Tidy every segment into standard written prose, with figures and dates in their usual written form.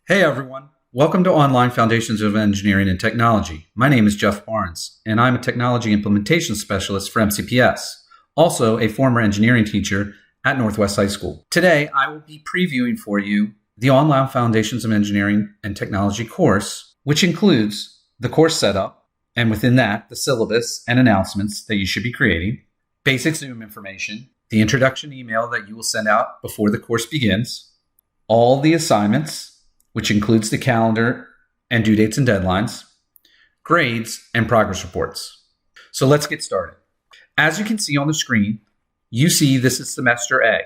Hey everyone, welcome to Online Foundations of Engineering and Technology. My name is Jeff Barnes, and I'm a Technology Implementation Specialist for MCPS, also a former engineering teacher at Northwest High School. Today, I will be previewing for you the Online Foundations of Engineering and Technology course, which includes the course setup, and within that, the syllabus and announcements that you should be creating, basic Zoom information, the introduction email that you will send out before the course begins, all the assignments, which includes the calendar and due dates and deadlines, grades, and progress reports. So let's get started. As you can see on the screen, you see this is Semester A.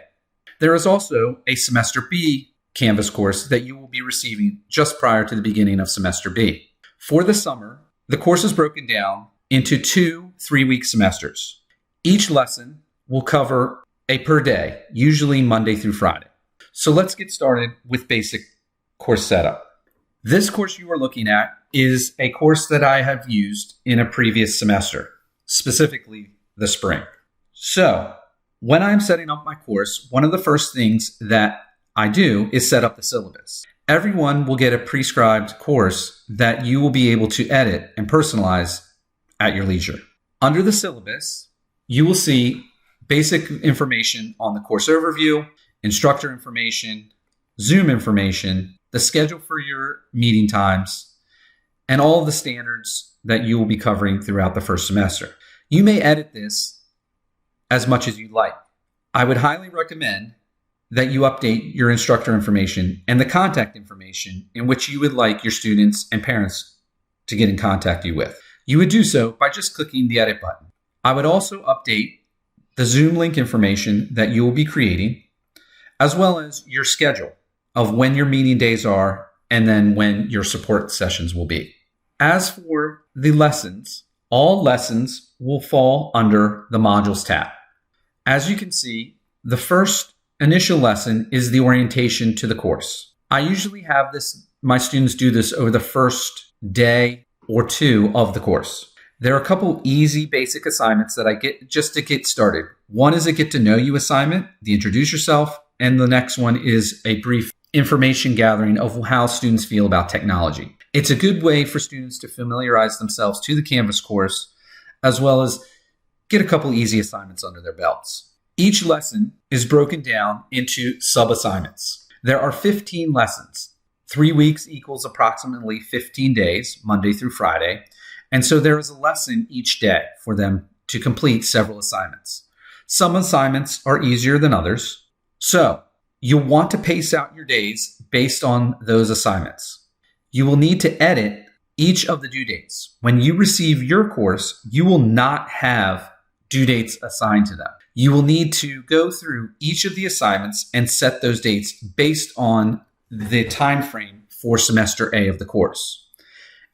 There is also a Semester B Canvas course that you will be receiving just prior to the beginning of Semester B. For the summer, the course is broken down into 2 3-week semesters. Each lesson will cover a per day, usually Monday through Friday. So let's get started with basic course setup. This course you are looking at is a course that I have used in a previous semester, specifically the spring. So when I'm setting up my course, one of the first things that I do is set up the syllabus. Everyone will get a prescribed course that you will be able to edit and personalize at your leisure. Under the syllabus, you will see basic information on the course overview, instructor information, Zoom information, the schedule for your meeting times, and all of the standards that you will be covering throughout the first semester. You may edit this as much as you like. I would highly recommend that you update your instructor information and the contact information in which you would like your students and parents to get in contact with. You would do so by just clicking the edit button. I would also update the Zoom link information that you will be creating, as well as your schedule of when your meeting days are and then when your support sessions will be. As for the lessons, all lessons will fall under the modules tab. As you can see, the first initial lesson is the orientation to the course. I usually have my students do this over the first day or two of the course. There are a couple easy basic assignments that I get just to get started. One is a get to know you assignment, the introduce yourself, and the next one is a brief information gathering of how students feel about technology. It's a good way for students to familiarize themselves to the Canvas course, as well as get a couple easy assignments under their belts. Each lesson is broken down into sub-assignments. There are 15 lessons. 3 weeks equals approximately 15 days, Monday through Friday. And so there is a lesson each day for them to complete several assignments. Some assignments are easier than others. So you'll want to pace out your days based on those assignments. You will need to edit each of the due dates. When you receive your course, you will not have due dates assigned to them. You will need to go through each of the assignments and set those dates based on the time frame for semester A of the course.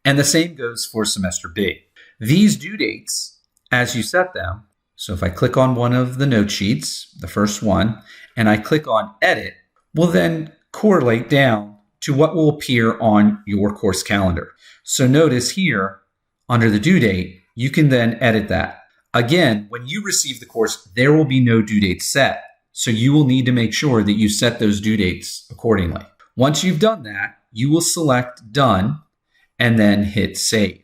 And the same goes for semester B. These due dates, as you set them, so if I click on one of the note sheets, the first one, and I click on edit, will then correlate down to what will appear on your course calendar. So notice here, under the due date, you can then edit that. Again, when you receive the course, there will be no due date set. So you will need to make sure that you set those due dates accordingly. Once you've done that, you will select done and then hit save.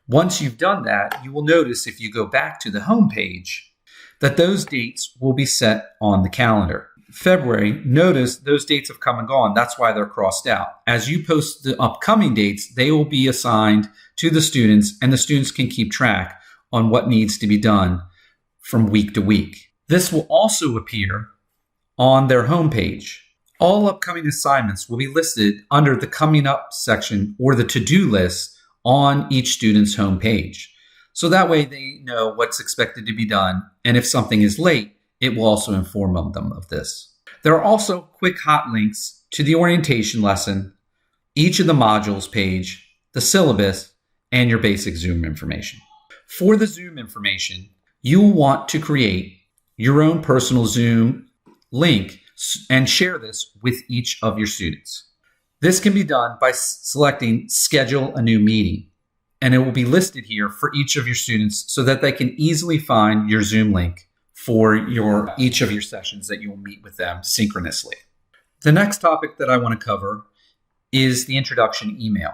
Once you've done that, you will notice if you go back to the home page that those dates will be set on the calendar. February, notice those dates have come and gone. That's why they're crossed out. As you post the upcoming dates, they will be assigned to the students, and the students can keep track on what needs to be done from week to week. This will also appear on their home page. All upcoming assignments will be listed under the coming up section or the to-do list on each student's home page. So that way they know what's expected to be done. And if something is late, it will also inform them of this. There are also quick hot links to the orientation lesson, each of the modules page, the syllabus, and your basic Zoom information. For the Zoom information, you will want to create your own personal Zoom link and share this with each of your students. This can be done by selecting Schedule a New Meeting, and it will be listed here for each of your students so that they can easily find your Zoom link for each of your sessions that you will meet with them synchronously. The next topic that I want to cover is the introduction email.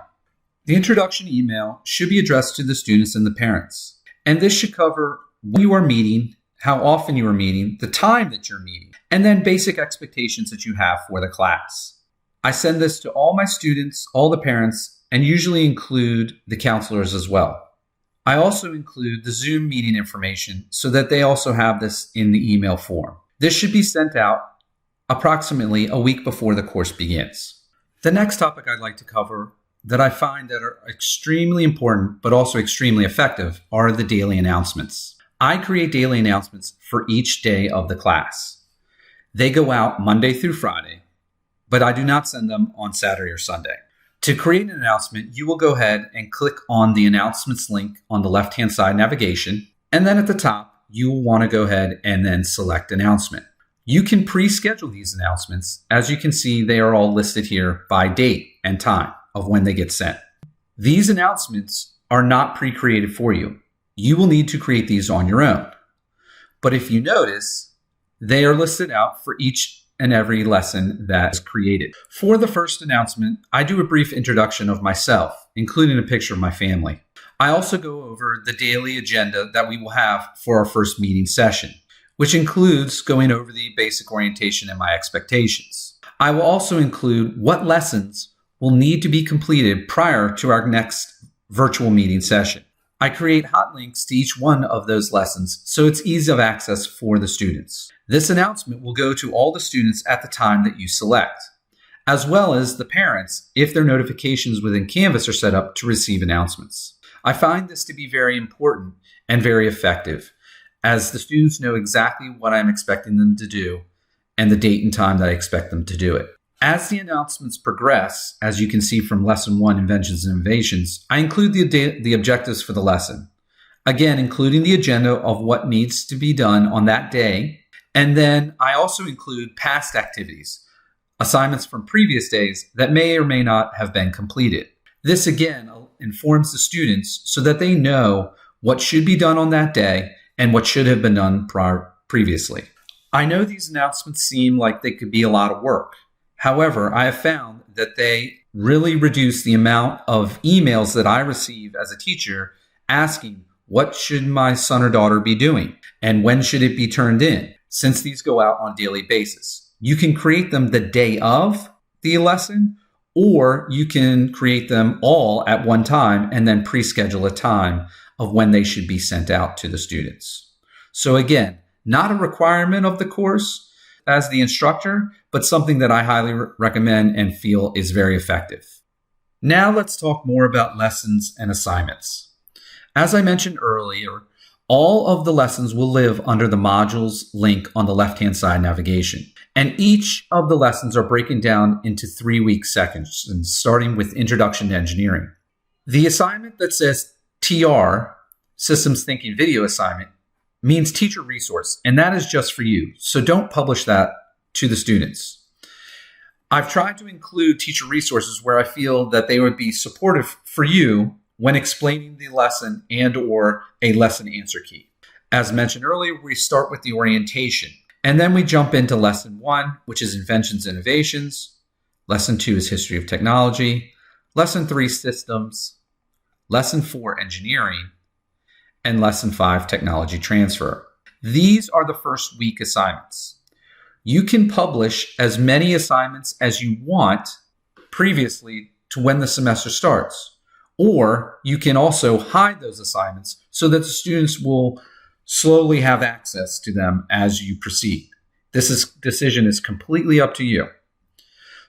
The introduction email should be addressed to the students and the parents. And this should cover when you are meeting, how often you are meeting, the time that you're meeting, and then basic expectations that you have for the class. I send this to all my students, all the parents, and usually include the counselors as well. I also include the Zoom meeting information so that they also have this in the email form. This should be sent out approximately a week before the course begins. The next topic I'd like to cover that I find that are extremely important but also extremely effective are the daily announcements. I create daily announcements for each day of the class. They go out Monday through Friday, but I do not send them on Saturday or Sunday. To create an announcement, you will go ahead and click on the announcements link on the left-hand side navigation, and then at the top, you will want to go ahead and then select announcement. You can pre-schedule these announcements. As you can see, they are all listed here by date and time of when they get sent. These announcements are not pre-created for you. You will need to create these on your own. But if you notice, they are listed out for each and every lesson that is created. For the first announcement, I do a brief introduction of myself, including a picture of my family. I also go over the daily agenda that we will have for our first meeting session, which includes going over the basic orientation and my expectations. I will also include what lessons will need to be completed prior to our next virtual meeting session. I create hot links to each one of those lessons so it's easy of access for the students. This announcement will go to all the students at the time that you select, as well as the parents if their notifications within Canvas are set up to receive announcements. I find this to be very important and very effective, as the students know exactly what I'm expecting them to do and the date and time that I expect them to do it. As the announcements progress, as you can see from Lesson 1, Inventions and Innovations, I include the objectives for the lesson. Again, including the agenda of what needs to be done on that day. And then I also include past activities, assignments from previous days that may or may not have been completed. This again informs the students so that they know what should be done on that day and what should have been done previously. I know these announcements seem like they could be a lot of work. However, I have found that they really reduce the amount of emails that I receive as a teacher asking, what should my son or daughter be doing? And when should it be turned in? Since these go out on a daily basis. You can create them the day of the lesson, or you can create them all at one time and then pre-schedule a time of when they should be sent out to the students. So again, not a requirement of the course as the instructor, but something that I highly recommend and feel is very effective. Now let's talk more about lessons and assignments. As I mentioned earlier, all of the lessons will live under the modules link on the left-hand side navigation. And each of the lessons are broken down into 3-week sections, starting with Introduction to Engineering. The assignment that says TR, Systems Thinking Video Assignment, means teacher resource, and that is just for you. So don't publish that to the students. I've tried to include teacher resources where I feel that they would be supportive for you when explaining the lesson and or a lesson answer key. As mentioned earlier, we start with the orientation, and then we jump into Lesson 1, which is Inventions and Innovations. Lesson 2 is History of Technology. Lesson 3, Systems. Lesson 4, Engineering. And Lesson 5, Technology Transfer. These are the first week assignments. You can publish as many assignments as you want previously to when the semester starts. Or you can also hide those assignments so that the students will slowly have access to them as you proceed. This decision is completely up to you.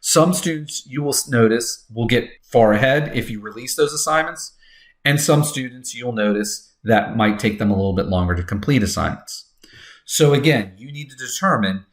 Some students, you will notice, will get far ahead if you release those assignments, and some students you'll notice that might take them a little bit longer to complete assignments. So again, you need to determine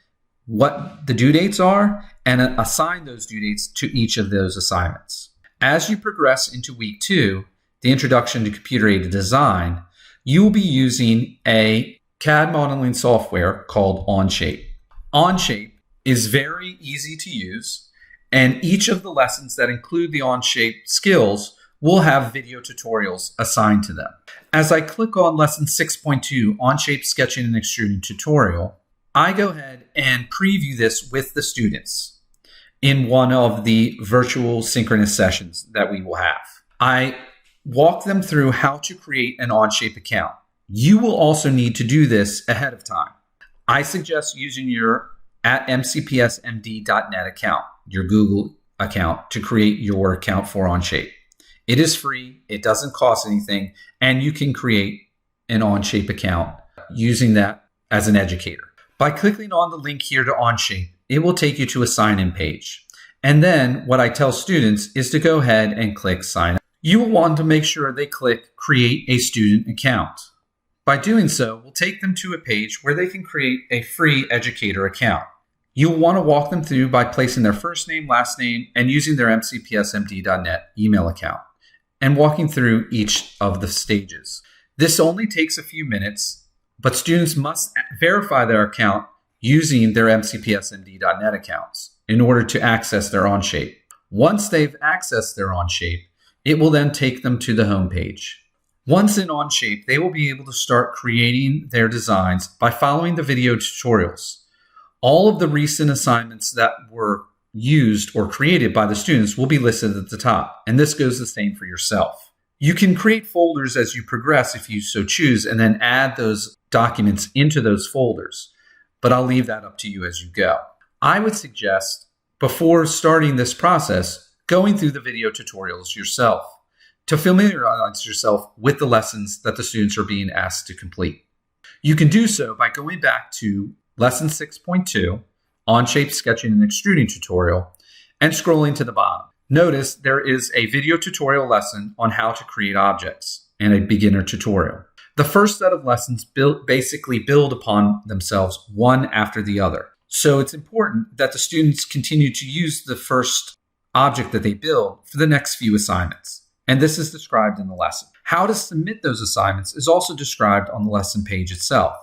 what the due dates are and assign those due dates to each of those assignments. As you progress into week 2, the Introduction to Computer-Aided Design, you will be using a CAD modeling software called Onshape. Onshape is very easy to use, and each of the lessons that include the Onshape skills will have video tutorials assigned to them. As I click on Lesson 6.2, Onshape Sketching and Extruding Tutorial, I go ahead and preview this with the students. in one of the virtual synchronous sessions that we will have. I walk them through how to create an Onshape account. You will also need to do this ahead of time. I suggest using your @mcpsmd.net account, your Google account, to create your account for Onshape. It is free, it doesn't cost anything, and you can create an Onshape account using that as an educator. By clicking on the link here to Onshape, it will take you to a sign-in page. And then what I tell students is to go ahead and click sign up. You will want to make sure they click create a student account. By doing so, we'll take them to a page where they can create a free educator account. You'll want to walk them through by placing their first name, last name, and using their mcpsmd.net email account, and walking through each of the stages. This only takes a few minutes, but students must verify their account using their mcpsmd.net accounts in order to access their Onshape. Once they've accessed their Onshape, it will then take them to the home page. Once in Onshape, they will be able to start creating their designs by following the video tutorials. All of the recent assignments that were used or created by the students will be listed at the top, and this goes the same for yourself. You can create folders as you progress if you so choose, and then add those documents into those folders, but I'll leave that up to you as you go. I would suggest, before starting this process, going through the video tutorials yourself to familiarize yourself with the lessons that the students are being asked to complete. You can do so by going back to Lesson 6.2, Onshape Sketching and Extruding tutorial, and scrolling to the bottom. Notice there is a video tutorial lesson on how to create objects and a beginner tutorial. The first set of lessons basically build upon themselves one after the other. So it's important that the students continue to use the first object that they build for the next few assignments. And this is described in the lesson. How to submit those assignments is also described on the lesson page itself.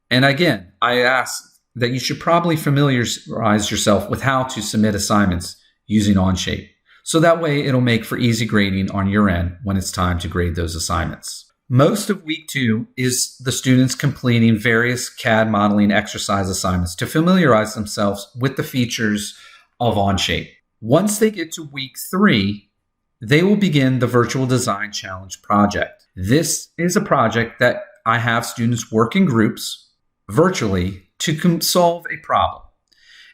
And again, I ask that you should probably familiarize yourself with how to submit assignments using Onshape. So that way it'll make for easy grading on your end when it's time to grade those assignments. Most of week 2 is the students completing various CAD modeling exercise assignments to familiarize themselves with the features of Onshape. Once they get to week 3, they will begin the Virtual Design Challenge project. This is a project that I have students work in groups virtually to solve a problem.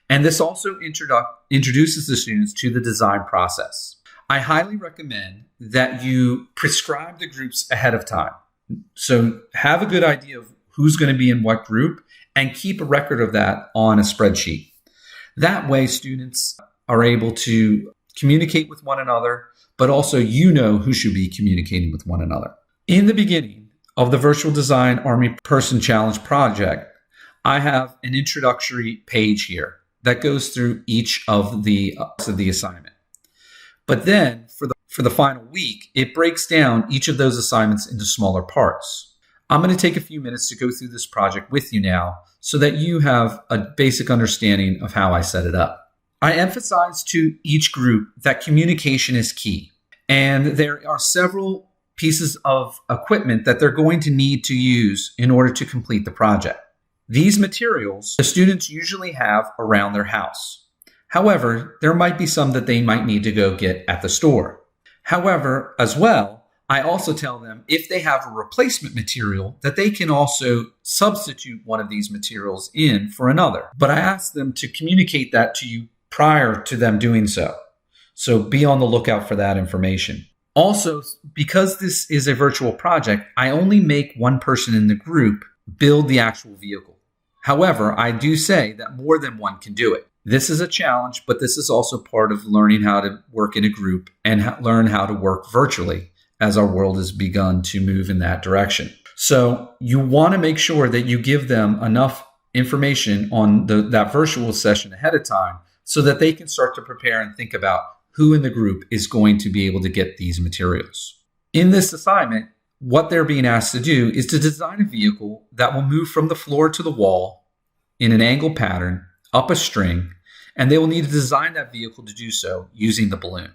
And this also introduces the students to the design process. I highly recommend that you prescribe the groups ahead of time. So have a good idea of who's going to be in what group and keep a record of that on a spreadsheet. That way students are able to communicate with one another, but also you know who should be communicating with one another. In the beginning of the Virtual Design Army Person Challenge project, I have an introductory page here that goes through each of the assignment. But then for the final week, it breaks down each of those assignments into smaller parts. I'm going to take a few minutes to go through this project with you now so that you have a basic understanding of how I set it up. I emphasize to each group that communication is key, and there are several pieces of equipment that they're going to need to use in order to complete the project. These materials the students usually have around their house. However, there might be some that they might need to go get at the store. However, as well, I also tell them if they have a replacement material that they can also substitute one of these materials in for another. But I ask them to communicate that to you prior to them doing so. So be on the lookout for that information. Also, because this is a virtual project, I only make one person in the group build the actual vehicle. However, I do say that more than one can do it. This is a challenge, but this is also part of learning how to work in a group and learn how to work virtually as our world has begun to move in that direction. So you want to make sure that you give them enough information on that virtual session ahead of time so that they can start to prepare and think about who in the group is going to be able to get these materials. In this assignment, what they're being asked to do is to design a vehicle that will move from the floor to the wall in an angle pattern up a string, and they will need to design that vehicle to do so using the balloon.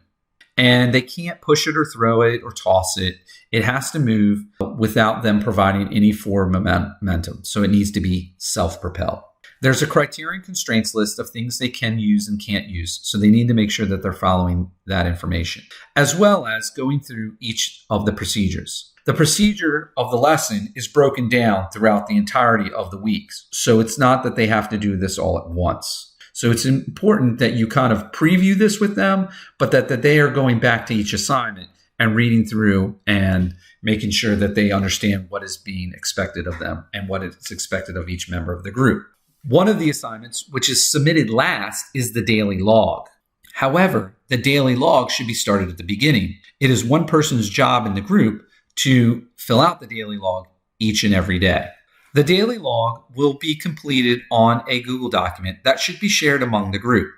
And they can't push it or throw it or toss it. It has to move without them providing any forward momentum. So it needs to be self-propelled. There's a criterion constraints list of things they can use and can't use, so they need to make sure that they're following that information, as well as going through each of the procedures. The procedure of the lesson is broken down throughout the entirety of the weeks, so it's not that they have to do this all at once. So it's important that you kind of preview this with them, but that they are going back to each assignment and reading through and making sure that they understand what is being expected of them and what is expected of each member of the group. One of the assignments, which is submitted last, is the daily log. However, the daily log should be started at the beginning. It is one person's job in the group to fill out the daily log each and every day. The daily log will be completed on a Google document that should be shared among the group.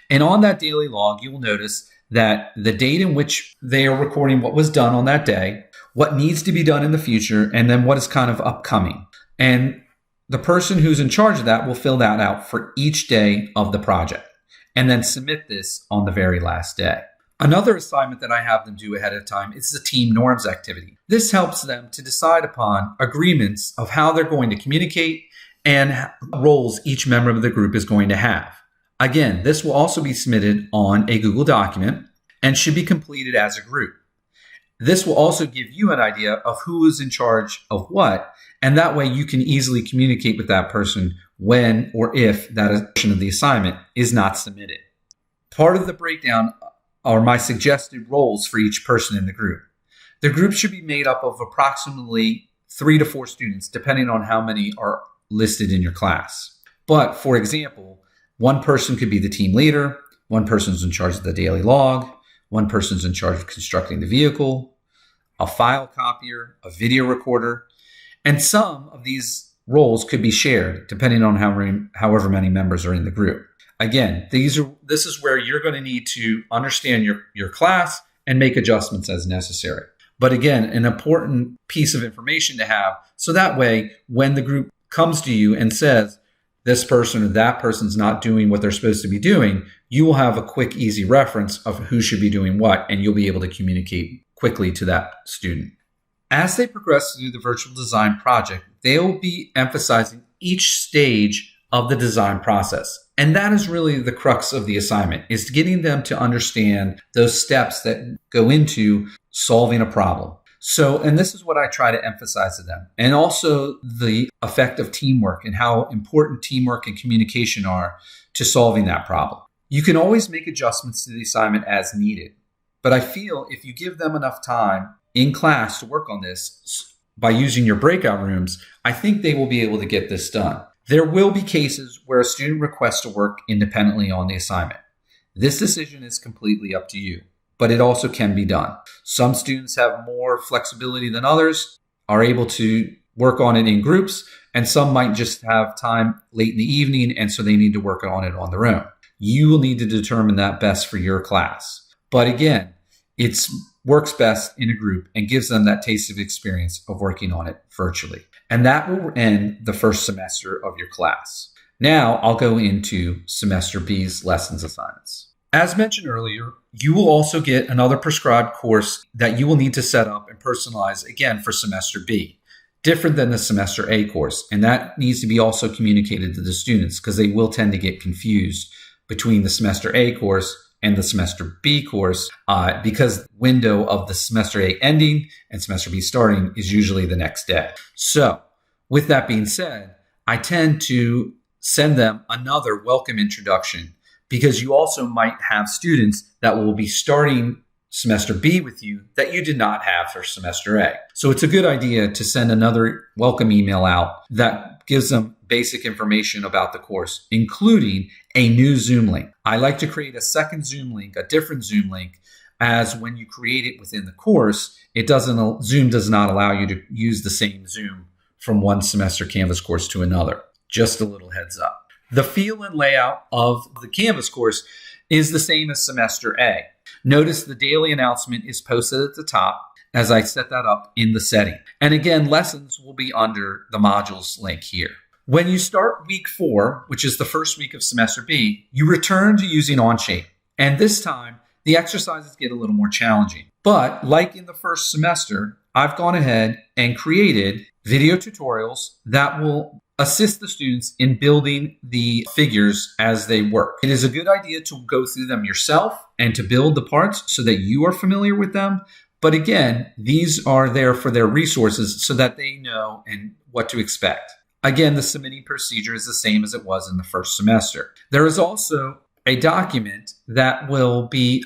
And on that daily log, you will notice that the date in which they are recording what was done on that day, what needs to be done in the future, and then what is kind of upcoming. And the person who's in charge of that will fill that out for each day of the project and then submit this on the very last day. Another assignment that I have them do ahead of time is the team norms activity. This helps them to decide upon agreements of how they're going to communicate and roles each member of the group is going to have. Again, this will also be submitted on a Google document and should be completed as a group. This will also give you an idea of who is in charge of what, and that way you can easily communicate with that person when or if that portion of the assignment is not submitted. Part of the breakdown are my suggested roles for each person in the group. The group should be made up of approximately 3 to 4 students, depending on how many are listed in your class. But for example, one person could be the team leader, one person's in charge of the daily log, one person's in charge of constructing the vehicle, a file copier, a video recorder, and some of these roles could be shared depending on however many members are in the group. Again, this is where you're going to need to understand your class and make adjustments as necessary. But again, an important piece of information to have, so that way when the group comes to you and says, this person or that person's not doing what they're supposed to be doing, you will have a quick, easy reference of who should be doing what, and you'll be able to communicate quickly to that student. As they progress through the virtual design project, they'll be emphasizing each stage of the design process. And that is really the crux of the assignment, is getting them to understand those steps that go into solving a problem. So, and this is what I try to emphasize to them. And also the effect of teamwork and how important teamwork and communication are to solving that problem. You can always make adjustments to the assignment as needed. But I feel if you give them enough time in class to work on this by using your breakout rooms, I think they will be able to get this done. There will be cases where a student requests to work independently on the assignment. This decision is completely up to you, but it also can be done. Some students have more flexibility than others, are able to work on it in groups, and some might just have time late in the evening, and so they need to work on it on their own. You will need to determine that best for your class. But again, it works best in a group and gives them that taste of experience of working on it virtually. And that will end the first semester of your class. Now I'll go into semester B's lessons assignments. As mentioned earlier, you will also get another prescribed course that you will need to set up and personalize again for semester B, different than the semester A course. And that needs to be also communicated to the students because they will tend to get confused between the semester A course and the semester B course because the window of the semester A ending and semester B starting is usually the next day. So with that being said, I tend to send them another welcome introduction because you also might have students that will be starting semester B with you that you did not have for semester A. So it's a good idea to send another welcome email out that gives them basic information about the course, including a new Zoom link. I like to create a second Zoom link, a different Zoom link, as when you create it within the course, Zoom does not allow you to use the same Zoom from one semester Canvas course to another. Just a little heads up. The feel and layout of the Canvas course is the same as semester A. Notice the daily announcement is posted at the top as I set that up in the setting. And again, lessons will be under the modules link here. When you start week 4, which is the first week of semester B, you return to using Onshape. And this time, the exercises get a little more challenging. But like in the first semester, I've gone ahead and created video tutorials that will assist the students in building the figures as they work. It is a good idea to go through them yourself and to build the parts so that you are familiar with them. But again, these are there for their resources so that they know and what to expect. Again, the submitting procedure is the same as it was in the first semester. There is also a document that will be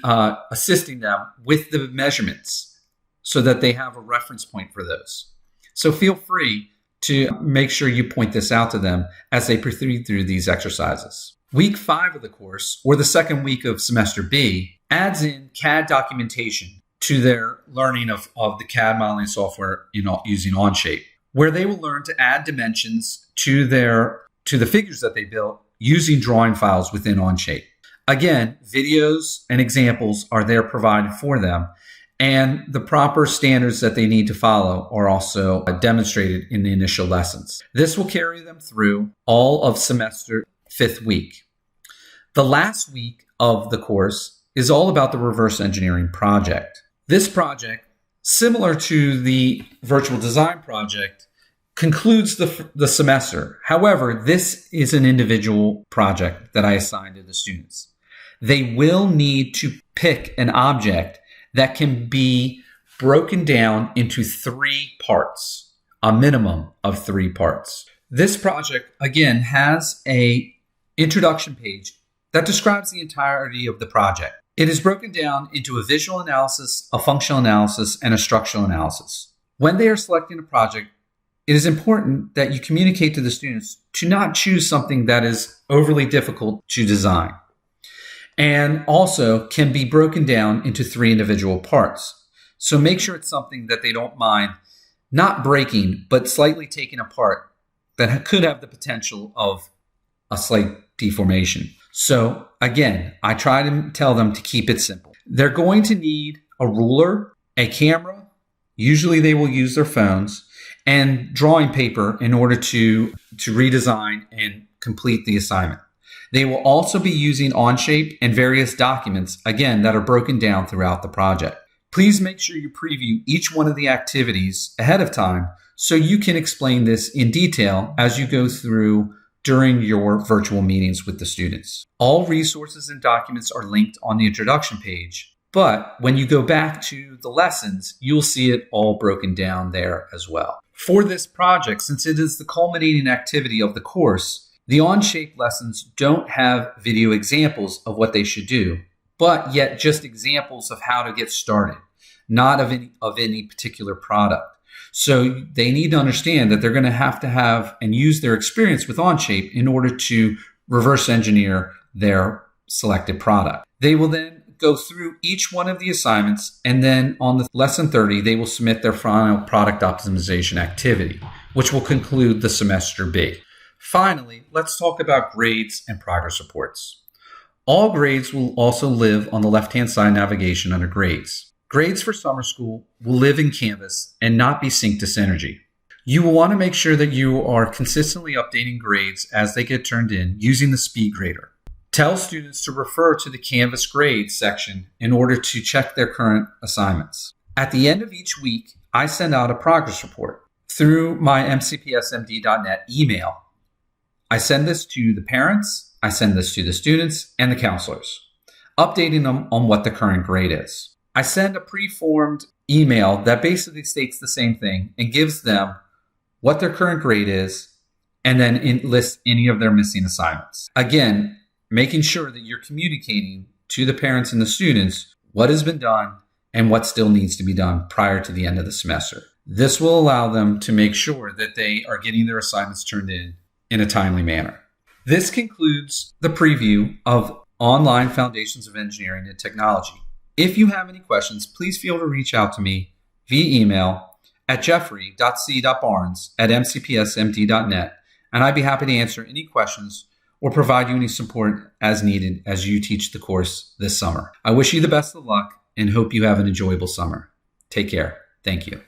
assisting them with the measurements so that they have a reference point for those. So feel free to make sure you point this out to them as they proceed through these exercises. Week 5 of the course, or the second week of semester B, adds in CAD documentation to their learning of the CAD modeling software using Onshape, where they will learn to add dimensions to the figures that they built using drawing files within Onshape. Again, videos and examples are there provided for them, and the proper standards that they need to follow are also demonstrated in the initial lessons. This will carry them through all of semester 5th week. The last week of the course is all about the reverse engineering project. This project, similar to the virtual design project, concludes the semester. However, this is an individual project that I assigned to the students. They will need to pick an object that can be broken down into 3 parts, a minimum of 3 parts. This project, again, has an introduction page that describes the entirety of the project. It is broken down into a visual analysis, a functional analysis, and a structural analysis. When they are selecting a project, it is important that you communicate to the students to not choose something that is overly difficult to design, and also can be broken down into 3 individual parts. So make sure it's something that they don't mind not breaking, but slightly taken apart that could have the potential of a slight deformation. So again, I try to tell them to keep it simple. They're going to need a ruler, a camera, usually they will use their phones, and drawing paper in order to redesign and complete the assignment. They will also be using Onshape and various documents, again, that are broken down throughout the project. Please make sure you preview each one of the activities ahead of time so you can explain this in detail as you go through during your virtual meetings with the students. All resources and documents are linked on the introduction page, but when you go back to the lessons, you'll see it all broken down there as well. For this project, since it is the culminating activity of the course, the Onshape lessons don't have video examples of what they should do, but yet just examples of how to get started, not of any particular product. So they need to understand that they're going to have and use their experience with Onshape in order to reverse engineer their selected product. They will then go through each one of the assignments, and then on the lesson 30, they will submit their final product optimization activity, which will conclude the semester B. Finally, let's talk about grades and progress reports. All grades will also live on the left-hand side navigation under grades. Grades for summer school will live in Canvas and not be synced to Synergy. You will want to make sure that you are consistently updating grades as they get turned in using the speed grader. Tell students to refer to the Canvas grades section in order to check their current assignments. At the end of each week, I send out a progress report through my mcpsmd.net email. I send this to the parents, I send this to the students and the counselors, updating them on what the current grade is. I send a pre-formed email that basically states the same thing and gives them what their current grade is, and then lists any of their missing assignments. Again, making sure that you're communicating to the parents and the students what has been done and what still needs to be done prior to the end of the semester. This will allow them to make sure that they are getting their assignments turned in a timely manner. This concludes the preview of Online Foundations of Engineering and Technology. If you have any questions, please feel free to reach out to me via email at jeffrey.c.barnes@mcpsmd.net, and I'd be happy to answer any questions or provide you any support as needed as you teach the course this summer. I wish you the best of luck and hope you have an enjoyable summer. Take care. Thank you.